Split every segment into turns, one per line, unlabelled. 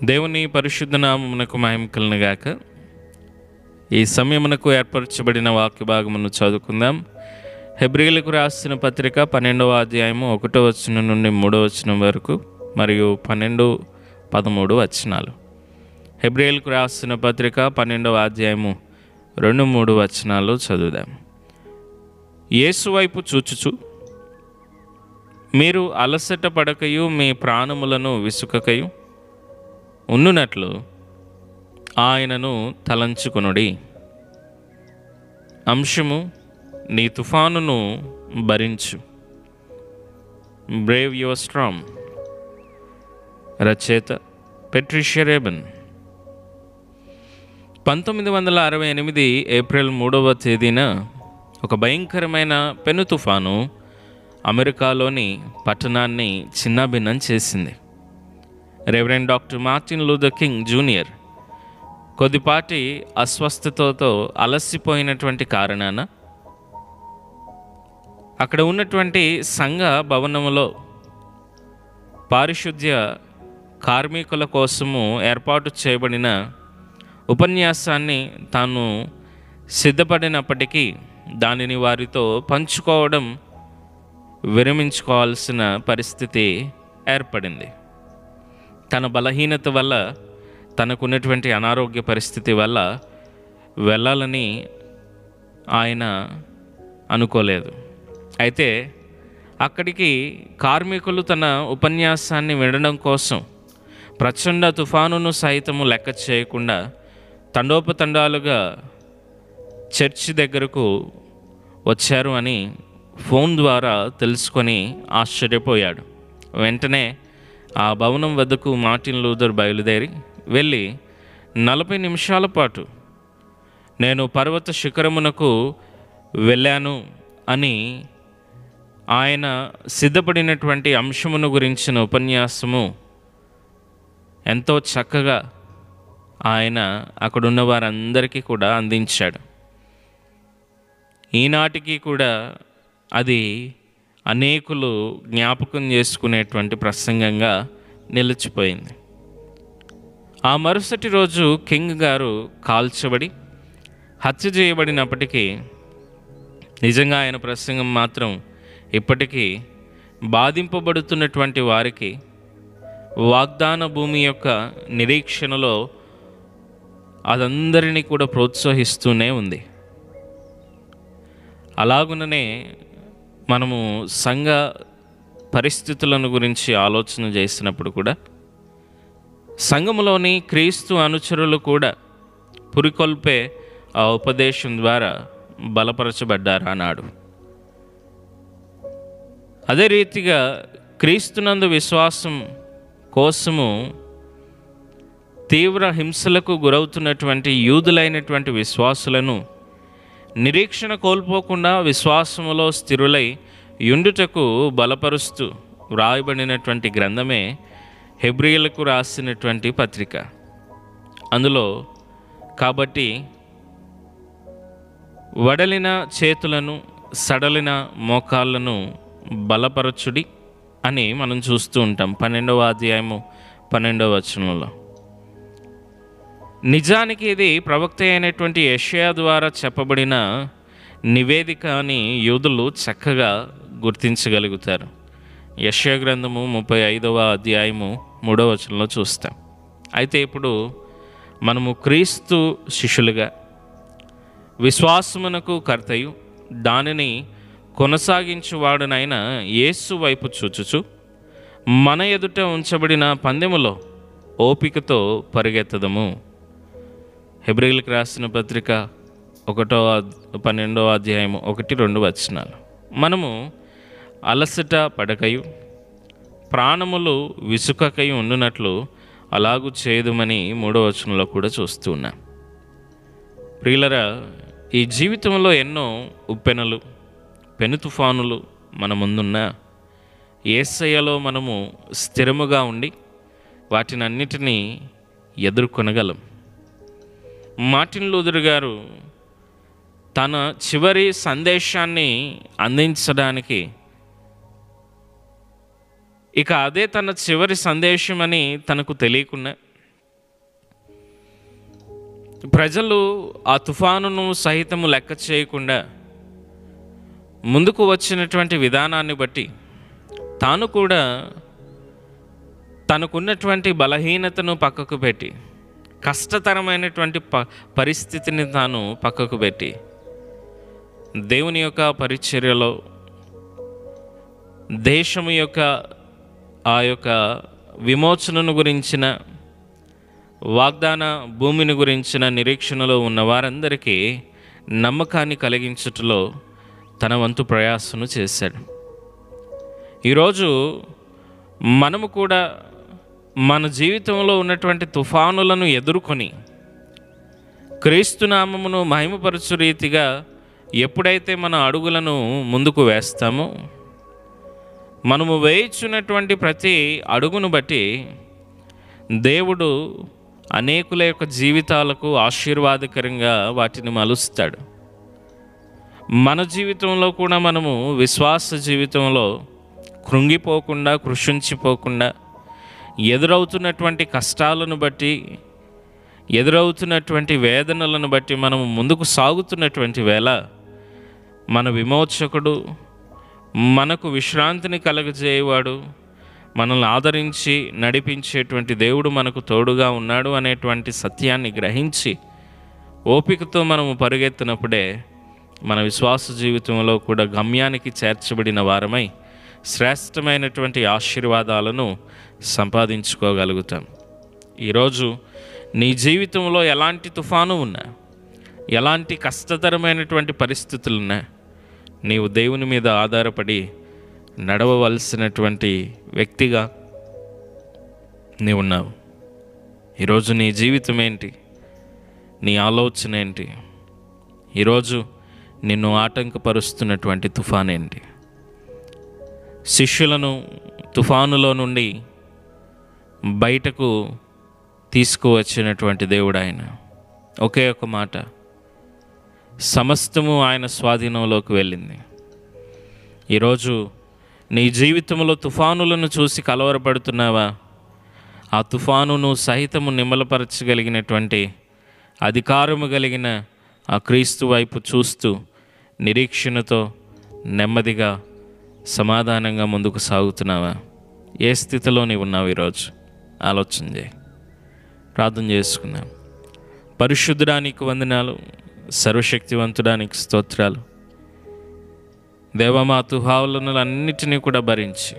దేవుని పరిశుద్ధ నామమునకు మహిమ కలుగును గాక. ఈ సమయమునకు ఏర్పరచబడిన వాక్య భాగమును చదువుకుందాం. హెబ్రీయులకు రాసిన పత్రిక 12వ అధ్యాయము 1వ వచనం నుండి 3వ వచనం వరకు మరియు 12, 13 వచనాలు. హెబ్రీయులకు రాసిన పత్రిక 12వ అధ్యాయము 2, 3 వచనాలు చదువుదాం. యేసు వైపు చూచుచు మీరు అలసట పడకయు మీ ప్రాణములను విసుకకయు ఉండునట్లు ఆయనను తలంచుకొనుడి. అంశము నీ తుఫానును భరించు. Brave your storm. రచయిత పెట్రిషియా రేబన్. 1968 ఏప్రిల్ 3వ తేదీన ఒక భయంకరమైన పెను తుఫాను అమెరికాలోని పట్టణాన్ని చిన్నాభిన్నం చేసింది. Reverend doctor Martin Luther king junior కొద్దిపాటి అస్వస్థతతో అలసిపోయినటువంటి కారణాన అక్కడ ఉన్నటువంటి సంఘ భవనములో పారిశుద్ధ్య కార్మికుల కోసము ఏర్పాటు చేయబడిన ఉపన్యాసాన్ని తాను సిద్ధపడినప్పటికీ దానిని వారితో పంచుకోవడం విరమించుకోవాల్సిన పరిస్థితి ఏర్పడింది. తన బలహీనత వల్ల, తనకున్నటువంటి అనారోగ్య పరిస్థితి వల్ల వెళ్ళాలని ఆయన అనుకోలేదు. అయితే అక్కడికి కార్మికులు తన ఉపన్యాసాన్ని వినడం కోసం ప్రచండ తుఫానును సైతము లెక్క చేయకుండా తండోపతండాలుగా చర్చి దగ్గరకు వచ్చారు అని ఫోన్ ద్వారా తెలుసుకొని ఆశ్చర్యపోయాడు. వెంటనే ఆ భవనం వద్దకు మార్టిన్ లూథర్ బయలుదేరి వెళ్ళి 40 నిమిషాల పాటు నేను పర్వత శిఖరమునకు వెళ్ళాను అని ఆయన సిద్ధపడినటువంటి అంశమును గురించిన ఉపన్యాసము ఎంతో చక్కగా ఆయన అక్కడున్న వారందరికీ కూడా అందించాడు. ఈనాటికి కూడా అది అనేకులు జ్ఞాపకం చేసుకునేటువంటి ప్రసంగంగా నిలిచిపోయింది. ఆ మరుసటి రోజు కింగ్ గారు కాల్చబడి హత్య చేయబడినప్పటికీ నిజంగా ఆయన ప్రసంగం మాత్రం ఇప్పటికీ బాధింపబడుతున్నటువంటి వారికి వాగ్దాన భూమి యొక్క నిరీక్షణలో అదందరినీ కూడా ప్రోత్సహిస్తూనే ఉంది. అలాగుననే మనము సంఘ పరిస్థితులను గురించి ఆలోచన చేసినప్పుడు కూడా సంఘములోని క్రీస్తు అనుచరులు కూడా పురికొల్పే ఆ ఉపదేశం ద్వారా బలపరచబడ్డారు అన్నాడు. అదే రీతిగా క్రీస్తునందు విశ్వాసం కోసము తీవ్ర హింసలకు గురవుతున్నటువంటి యూదులైనటువంటి విశ్వాసులను నిరీక్షణ కోల్పోకుండా విశ్వాసములో స్థిరులై యుండుటకు బలపరుస్తూ వ్రాయబడినటువంటి గ్రంథమే హెబ్రీయులకు రాసినటువంటి పత్రిక. అందులో కాబట్టి వడలిన చేతులను సడలిన మోకాళ్ళను బలపరచుడి అని మనం చూస్తూ ఉంటాం 12వ అధ్యాయము 12వ వచనంలో. నిజానికి ఇది ప్రవక్త అయినటువంటి యెషయా ద్వారా చెప్పబడిన నివేదిక అని యూదులు చక్కగా గుర్తించగలుగుతారు. యెషయా గ్రంథము 35వ అధ్యాయము 3వ వచనంలో చూస్తాం. అయితే ఇప్పుడు మనము క్రీస్తు శిష్యులుగా విశ్వాసమునకు కర్తయు దానిని కొనసాగించువాడునైన యేసు వైపు చూచుచు మన ఎదుట ఉంచబడిన పందెములో ఓపికతో పరిగెత్తదము. హెబ్రీయులకు రాసిన పత్రిక 12వ అధ్యాయము 1, 2 వచనాలు. మనము అలసట పడకయు ప్రాణములు విసుకకయు ఉండునట్లు అలాగూ చేయదుమని 3వ వచనంలో కూడా చూస్తూ ఉన్నాం. ప్రియులరా, ఈ జీవితంలో ఎన్నో ఉప్పెనలు, పెను తుఫానులు మన ముందున్న యేసయ్యలో మనము స్థిరముగా ఉండి వాటినన్నిటినీ ఎదుర్కొనగలం. మార్టిన్ లూథర్ గారు తన చివరి సందేశాన్ని అందించడానికి ఇక అదే తన చివరి సందేశం అని తనకు తెలియకుండా ప్రజలు ఆ తుఫానును సహితము లెక్క చేయకుండా ముందుకు వచ్చినటువంటి విధానాన్ని బట్టి తాను కూడా తనకున్నటువంటి బలహీనతను పక్కకు పెట్టి, కష్టతరమైనటువంటి పరిస్థితిని తాను పక్కకు పెట్టి, దేవుని యొక్క పరిచర్యలో, దేశం యొక్క ఆ యొక్క విమోచనను గురించిన, వాగ్దాన భూమిని గురించిన నిరీక్షణలో ఉన్న వారందరికీ నమ్మకాన్ని కలిగించుటలో తన వంతు ప్రయాసను చేశాడు. ఈరోజు మనము కూడా మన జీవితంలో ఉన్నటువంటి తుఫానులను ఎదుర్కొని క్రీస్తు నామమును మహిమపరచు రీతిగా ఎప్పుడైతే మన అడుగులను ముందుకు వేస్తామో, మనము వేయించున్నటువంటి ప్రతి అడుగును బట్టి దేవుడు అనేకుల యొక్క జీవితాలకు ఆశీర్వాదకరంగా వాటిని మలుస్తాడు. మన జీవితంలో కూడా మనము విశ్వాస జీవితంలో కృంగిపోకుండా, కృషించిపోకుండా, ఎదురవుతున్నటువంటి కష్టాలను బట్టి, ఎదురవుతున్నటువంటి వేదనలను బట్టి మనము ముందుకు సాగుతున్నటువంటి వేళ మన విమోచకుడు, మనకు విశ్రాంతిని కలగజేయవాడు, మనల్ని ఆదరించి నడిపించేటువంటి దేవుడు మనకు తోడుగా ఉన్నాడు అనేటువంటి సత్యాన్ని గ్రహించి ఓపికతో మనము పరుగెత్తినప్పుడే మన విశ్వాస జీవితంలో కూడా గమ్యానికి చేర్చబడిన వారమై శ్రేష్టమైనటువంటి ఆశీర్వాదాలను సంపాదించుకోగలుగుతాం. ఈరోజు నీ జీవితంలో ఎలాంటి తుఫాను ఉన్నా, ఎలాంటి కష్టతరమైనటువంటి పరిస్థితులున్నా, నీవు దేవుని మీద ఆధారపడి నడవవలసినటువంటి వ్యక్తిగా నీవున్నావు. ఈరోజు నీ జీవితం ఏంటి? నీ ఆలోచన ఏంటి? ఈరోజు నిన్ను ఆటంకపరుస్తున్నటువంటి తుఫాన్ ఏంటి? శిష్యులను తుఫానులో నుండి బయటకు తీసుకువచ్చినటువంటి దేవుడు ఆయన. ఒకే ఒక మాట, సమస్తము ఆయన స్వాధీనంలోకి వెళ్ళింది. ఈరోజు నీ జీవితంలో తుఫానులను చూసి కలవరపడుతున్నావా? ఆ తుఫానును సహితము నిమ్మలపరచగలిగినటువంటి అధికారము కలిగిన ఆ క్రీస్తు వైపు చూస్తూ నిరీక్షణతో నెమ్మదిగా సమాధానంగా ముందుకు సాగుతున్నావా? ఏ స్థితిలో నీవు ఉన్నావు? ఈరోజు ఆలోచన చేయి. ప్రార్థన చేసుకుందాం. పరిశుద్ధుడానికి వందనాలు, సర్వశక్తివంతుడానికి స్తోత్రాలు. దేవ, మా తుఫానులన్నిటినీ కూడా భరించి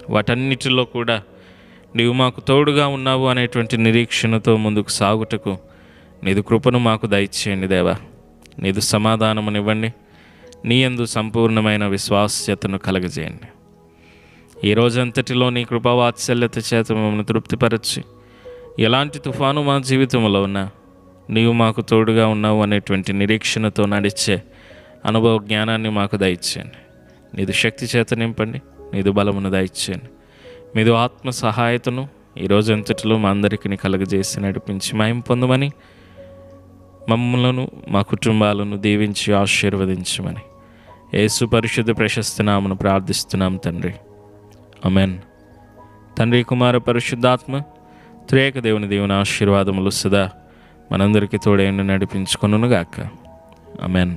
వాటన్నిటిలో కూడా నీవు మాకు తోడుగా ఉన్నావు అనేటువంటి నిరీక్షణతో ముందుకు సాగుటకు నీదు కృపను మాకు దయచేయండి దేవా. నీదు సమాధానమునివ్వండి. నీ యందు సంపూర్ణమైన విశ్వాస్యతను కలగజేయండి. ఈ రోజంతటిలో నీ కృపావాత్సల్యత చేత మమ్మల్ని తృప్తిపరచి, ఎలాంటి తుఫాను మా జీవితంలో ఉన్నా నీవు మాకు తోడుగా ఉన్నావు అనేటువంటి నిరీక్షణతో నడిచే అనుభవ జ్ఞానాన్ని మాకు దయచేయండి. నీదు శక్తి చేత నింపండి, నీదు బలమును దయచేయండి. మీదు ఆత్మ సహాయతను ఈ రోజంతటిలో మా అందరికీ కలగజేసి నడిపించి మహిమ పొందమని, మమ్మలను మా కుటుంబాలను దీవించి ఆశీర్వదించమని యేసు పరిశుద్ధ ప్రశస్త నామమున ప్రార్థిస్తున్నాం తండ్రి. ఆమేన్. తండ్రి, కుమార, పరిశుద్ధాత్మ త్రియేక దేవుని దేవుని ఆశీర్వాదములు సదా మనందరికీ తోడైన నడిపించుకొనుగాక. ఆమేన్.